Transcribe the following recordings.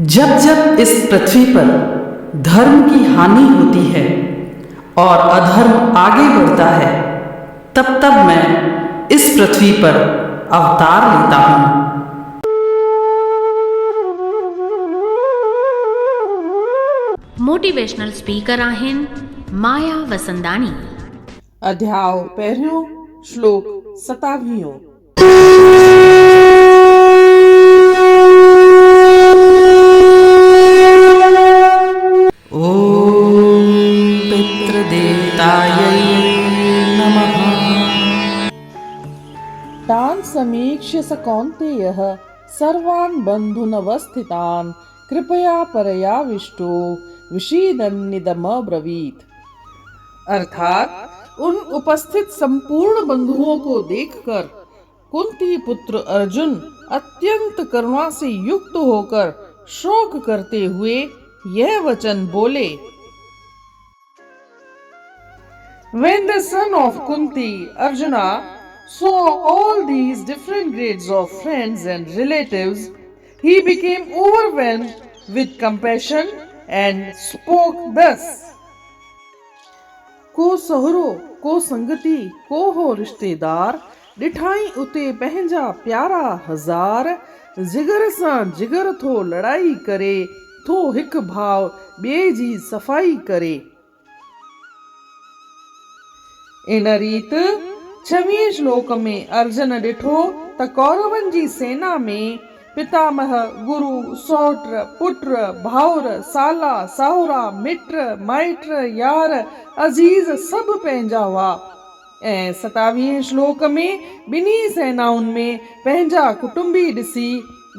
जब जब इस पृथ्वी पर धर्म की हानि होती है और अधर्म आगे बढ़ता है, तब तब मैं इस पृथ्वी पर अवतार लेता हूँ। मोटिवेशनल स्पीकर आहिन माया वसंदानी। अध्याय पहिरियों श्लोक 27। ओम पितृदेवतायै नमः। तान् समीक्ष्य स कौन्तेयः सर्वान् बन्धूनवस्थितान् कृपया परयाविष्टो विषीदन्निदमब्रवीत्। अर्थात उन उपस्थित संपूर्ण बंधुओं को देखकर कुंती पुत्र अर्जुन अत्यंत करुणा से युक्त होकर शोक करते हुए यह वचन बोले। When the son of Kunti, Arjuna, saw all these different grades of friends and relatives, he became overwhelmed with compassion and spoke thus. को सहरो को संगति को हो रिश्तेदार, डिठाई उते पहंजा प्यारा हजार, जिगर सां जिगर थो लड़ाई करे, थो हिक भाव ॿिए जी सफ़ाई करे। इन रीत 26 श्लोक में अर्जुन ॾिठो त कौरवनि जी सेना में पितामह, गुरु, सौट्र, पुत्र, भाउर, साला, साहुरा, मिट्र, माइट्र, यार, अजीज सब पंहिंजा हुआ। ऐं 27 श्लोक में ॿिन्ही सेनाउनि में पंहिंजा कुटुंबी ॾिसी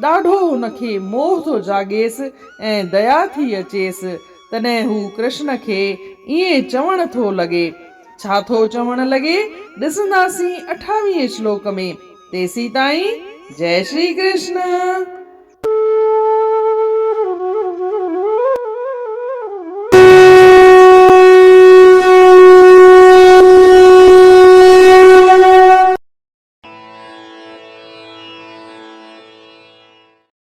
ॾाढो हुनखे मोह थो जाॻेसि ऐं दया थी अचेसि। तॾहिं हू कृष्ण खे ईअं चवण थो लॻे। छा थो चवण लॻे ॾिसंदासीं 28 श्लोक में। तेसीं ताईं जय श्री कृष्ण।